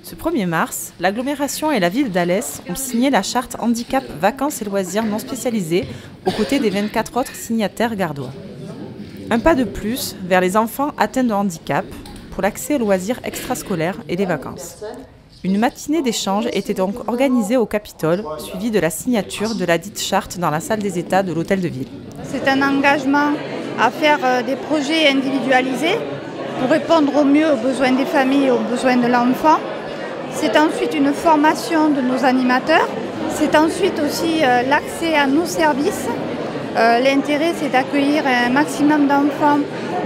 Ce 1er mars, l'agglomération et la ville d'Alès ont signé la charte handicap, vacances et loisirs non spécialisés aux côtés des 24 autres signataires gardois. Un pas de plus vers les enfants atteints de handicap pour l'accès aux loisirs extrascolaires et les vacances. Une matinée d'échange était donc organisée au Capitole, suivie de la signature de la dite charte dans la salle des États de l'Hôtel de Ville. C'est un engagement à faire des projets individualisés pour répondre au mieux aux besoins des familles et aux besoins de l'enfant. C'est ensuite une formation de nos animateurs. C'est ensuite aussi l'accès à nos services. L'intérêt, c'est d'accueillir un maximum d'enfants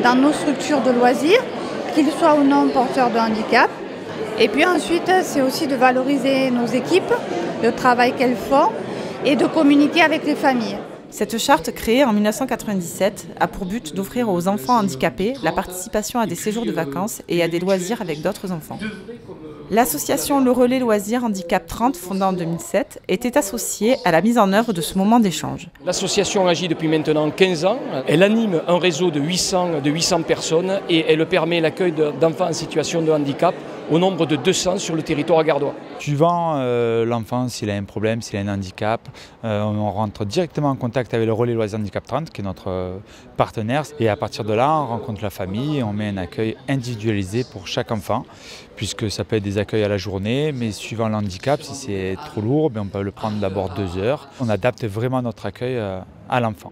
dans nos structures de loisirs, qu'ils soient ou non porteurs de handicap. Et puis ensuite, c'est aussi de valoriser nos équipes, le travail qu'elles font et de communiquer avec les familles. Cette charte, créée en 1997, a pour but d'offrir aux enfants handicapés la participation à des séjours de vacances et à des loisirs avec d'autres enfants. L'association Le Relais Loisirs Handicap 30, fondée en 2007, était associée à la mise en œuvre de ce moment d'échange. L'association agit depuis maintenant 15 ans. Elle anime un réseau de 800 personnes et elle permet l'accueil d'enfants en situation de handicap au nombre de 200 sur le territoire gardois. Suivant l'enfant, s'il a un problème, s'il a un handicap, on rentre directement en contact avec le Relais Loisirs Handicap 30, qui est notre partenaire. Et à partir de là, on rencontre la famille et on met un accueil individualisé pour chaque enfant, puisque ça peut être des accueils à la journée, mais suivant l'handicap, si c'est trop lourd, on peut le prendre d'abord 2 heures. On adapte vraiment notre accueil à l'enfant.